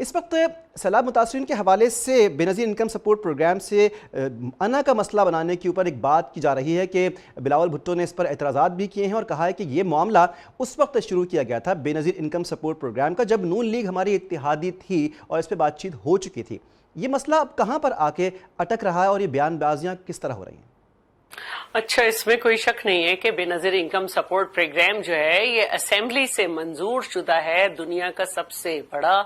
اس وقت سیلاب متاثرین کے حوالے سے بے نظیر انکم سپورٹ پروگرام سے انا کا مسئلہ بنانے کے اوپر ایک بات کی جا رہی ہے کہ بلاول بھٹو نے اس پر اعتراضات بھی کیے ہیں اور کہا ہے کہ یہ معاملہ اس وقت شروع کیا گیا تھا بے نظیر انکم سپورٹ پروگرام کا جب نون لیگ ہماری اتحادی تھی اور اس پہ بات چیت ہو چکی تھی. یہ مسئلہ اب کہاں پر آ کے اٹک رہا ہے اور یہ بیان بازیاں کس طرح ہو رہی ہیں؟ اچھا، اس میں کوئی شک نہیں ہے کہ بے نظیر انکم سپورٹ پروگرام جو ہے یہ اسمبلی سے منظور شدہ ہے. دنیا کا سب سے بڑا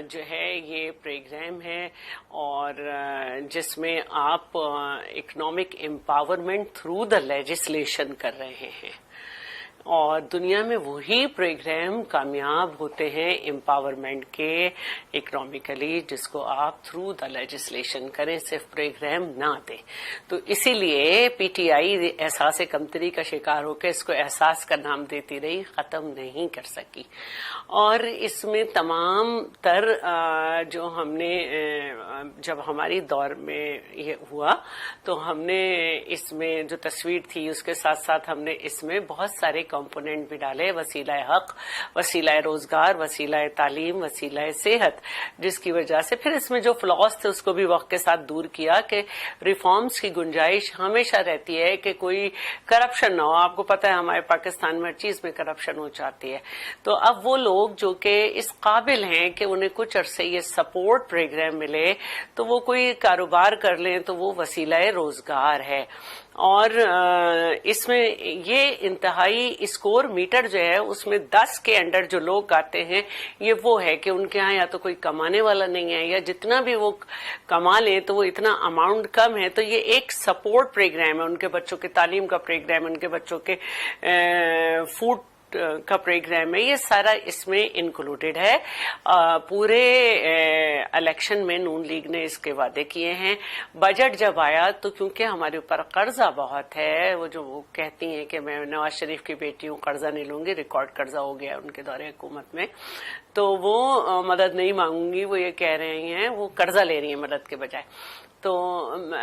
جو ہے یہ پروگرام ہے اور جس میں آپ economic empowerment through the legislation کر رہے ہیں اور دنیا میں وہی پروگرام کامیاب ہوتے ہیں امپاورمنٹ کے اکنامیکلی جس کو آپ تھرو دا لیجسلیشن کریں، صرف پروگرام نہ دیں. تو اسی لیے پی ٹی آئی احساس کمتری کا شکار ہو کے اس کو احساس کا نام دیتی رہی، ختم نہیں کر سکی. اور اس میں تمام تر جو ہم نے جب ہماری دور میں یہ ہوا تو ہم نے اس میں جو تصویر تھی اس کے ساتھ ساتھ ہم نے اس میں بہت سارے کمپوننٹ بھی ڈالے، وسیلہ حق، وسیلہ روزگار، وسیلہ تعلیم، وسیلہ صحت، جس کی وجہ سے پھر اس میں جو فلاس تھے اس کو بھی وقت کے ساتھ دور کیا کہ ریفارمز کی گنجائش ہمیشہ رہتی ہے کہ کوئی کرپشن نہ ہو. آپ کو پتہ ہے ہمارے پاکستان میں ہر چیز میں کرپشن ہو جاتی ہے. تو اب وہ لوگ جو کہ اس قابل ہیں کہ انہیں کچھ عرصے یہ سپورٹ پروگرام ملے تو وہ کوئی کاروبار کر لیں تو وہ وسیلہ روزگار ہے. اور اس میں یہ انتہائی اسکور میٹر جو ہے اس میں 10 کے انڈر جو لوگ آتے ہیں یہ وہ ہے کہ ان کے ہاں یا تو کوئی کمانے والا نہیں ہے یا جتنا بھی وہ کما لیں تو وہ اتنا اماؤنٹ کم ہے. تو یہ ایک سپورٹ پروگرام ہے، ان کے بچوں کے تعلیم کا پروگرام، ان کے بچوں کے فوڈ کا پروگرام ہے، یہ سارا اس میں انکلوڈیڈ ہے. پورے الیکشن میں نون لیگ نے اس کے وعدے کیے ہیں. بجٹ جب آیا تو کیونکہ ہمارے اوپر قرضہ بہت ہے، وہ جو وہ کہتی ہیں کہ میں نواز شریف کی بیٹی ہوں قرضہ نہیں لوں گی، ریکارڈ قرضہ ہو گیا ان کے دور حکومت میں، تو وہ مدد نہیں مانگوں گی، وہ یہ کہہ رہے ہیں وہ قرضہ لے رہی ہیں مدد کے بجائے. تو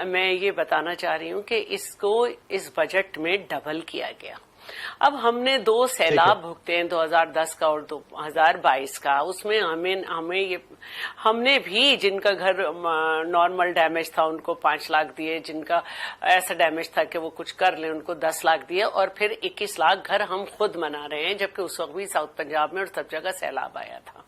میں یہ بتانا چاہ رہی ہوں کہ اس کو اس بجٹ میں ڈبل کیا گیا. اب ہم نے 2 سیلاب بھگتے ہیں، 2010 کا اور 2022 کا. اس میں ہم نے بھی جن کا گھر نارمل ڈیمیج تھا ان کو 5 لاکھ دیے، جن کا ایسا ڈیمیج تھا کہ وہ کچھ کر لیں ان کو 10 لاکھ دیے، اور پھر 21 لاکھ گھر ہم خود بنا رہے ہیں، جبکہ اس وقت بھی ساؤتھ پنجاب میں اور سب جگہ سیلاب آیا تھا.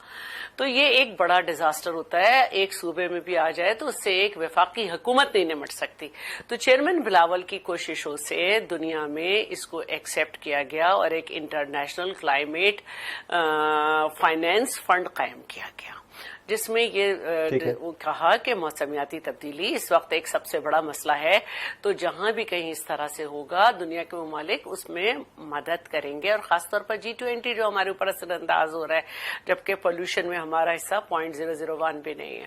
تو یہ ایک بڑا ڈیزاسٹر ہوتا ہے، ایک صوبے میں بھی آ جائے تو اس سے ایک وفاقی حکومت نہیں نمٹ سکتی. تو چیئرمین بلاول کی کوششوں سے دنیا میں اس کو ایکسپٹ کیا گیا اور ایک انٹرنیشنل کلائمیٹ فائنینس فنڈ قائم کیا گیا، جس میں یہ کہا کہ موسمیاتی تبدیلی اس وقت ایک سب سے بڑا مسئلہ ہے. تو جہاں بھی کہیں اس طرح سے ہوگا دنیا کے ممالک اس میں مدد کریں گے، اور خاص طور پر G20 جو ہمارے اوپر اثر انداز ہو رہا ہے، جبکہ پولوشن میں ہمارا حصہ 0.001 بھی نہیں ہے.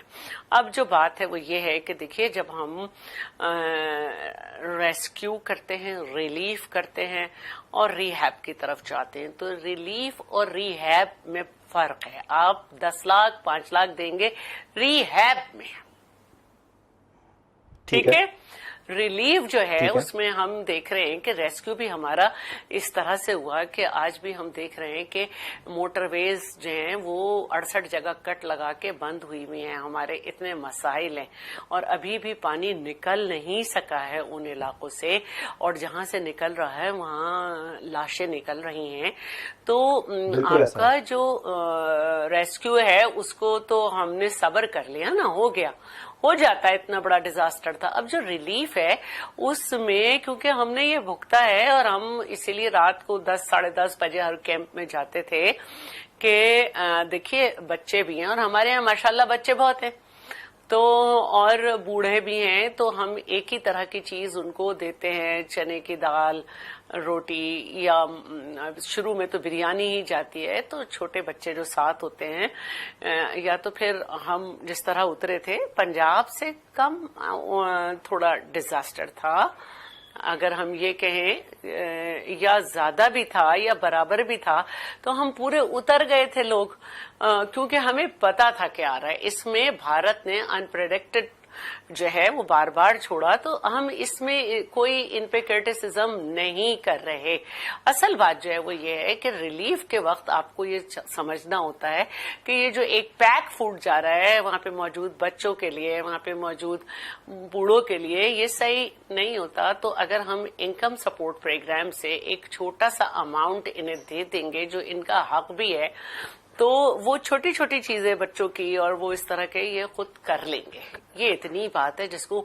اب جو بات ہے وہ یہ ہے کہ دیکھیے جب ہم ریسکیو کرتے ہیں، ریلیف کرتے ہیں اور ریہیب کی طرف جاتے ہیں، تو ریلیف اور ریہیب میں فرق ہے. آپ 10 لاکھ 5 لاکھ دیں گے ریہیب میں، ٹھیک ہے. ریلیف جو ہے اس میں ہم دیکھ رہے ہیں کہ ریسکیو بھی ہمارا اس طرح سے ہوا کہ آج بھی ہم دیکھ رہے ہیں کہ موٹر ویز جو ہیں وہ 68 جگہ کٹ لگا کے بند ہوئی ہوئی ہیں. ہمارے اتنے مسائل ہیں اور ابھی بھی پانی نکل نہیں سکا ہے ان علاقوں سے، اور جہاں سے نکل رہا ہے وہاں لاشیں نکل رہی ہیں. تو آپ کا جو ریسکیو ہے اس کو تو ہم نے صبر کر لیا نا، ہو جاتا ہے، اتنا بڑا ڈیزاسٹر تھا. اب جو ریلیف ہے اس میں کیونکہ ہم نے یہ بھگتا ہے اور ہم اسی لیے رات کو 10 ساڑھے 10 بجے ہر کیمپ میں جاتے تھے کہ دیکھیے بچے بھی ہیں اور ہمارے یہاں ماشاءاللہ بچے بہت ہیں تو اور بوڑھے بھی ہیں، تو ہم ایک ہی طرح کی چیز ان کو دیتے ہیں، چنے کی دال، روٹی، یا شروع میں تو بریانی ہی جاتی ہے. تو چھوٹے بچے جو ساتھ ہوتے ہیں، یا تو پھر ہم جس طرح اترے تھے پنجاب سے کم تھوڑا ڈیزاسٹر تھا، اگر ہم یہ کہیں یا زیادہ بھی تھا یا برابر بھی تھا، تو ہم پورے اتر گئے تھے لوگ، کیونکہ ہمیں پتا تھا کہ آ رہا ہے. اس میں بھارت نے انپریڈکٹڈ جو ہے وہ بار بار چھوڑا، تو ہم اس میں کوئی ان پہ کرٹیسزم نہیں کر رہے. اصل بات جو ہے وہ یہ ہے کہ ریلیف کے وقت آپ کو یہ سمجھنا ہوتا ہے کہ یہ جو ایک پیک فوڈ جا رہا ہے وہاں پہ موجود بچوں کے لیے، وہاں پہ موجود بوڑھوں کے لیے، یہ صحیح نہیں ہوتا. تو اگر ہم انکم سپورٹ پروگرام سے ایک چھوٹا سا اماؤنٹ انہیں دے دیں گے جو ان کا حق بھی ہے، تو وہ چھوٹی چھوٹی چیزیں بچوں کی اور وہ اس طرح کے یہ خود کر لیں گے. یہ اتنی بات ہے جس کو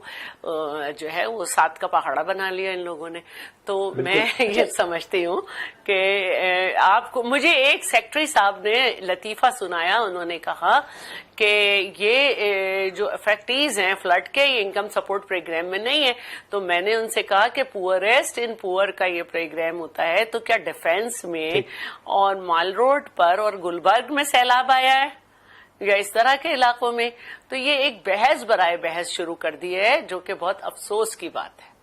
جو ہے وہ 7 کا پہاڑا بنا لیا ان لوگوں نے. تو میں یہ سمجھتی ہوں کہ آپ کو، مجھے ایک سیکٹری صاحب نے لطیفہ سنایا، انہوں نے کہا کہ یہ جو افیکٹیز ہیں فلڈ کے، یہ انکم سپورٹ پروگرام میں نہیں ہے. تو میں نے ان سے کہا کہ پوئرسٹ ان پوئر کا یہ پروگرام ہوتا ہے، تو کیا ڈیفینس میں اور مال روڈ پر اور گلبرگ میں سیلاب آیا ہے یا اس طرح کے علاقوں میں؟ تو یہ ایک بحث برائے بحث شروع کر دی ہے، جو کہ بہت افسوس کی بات ہے.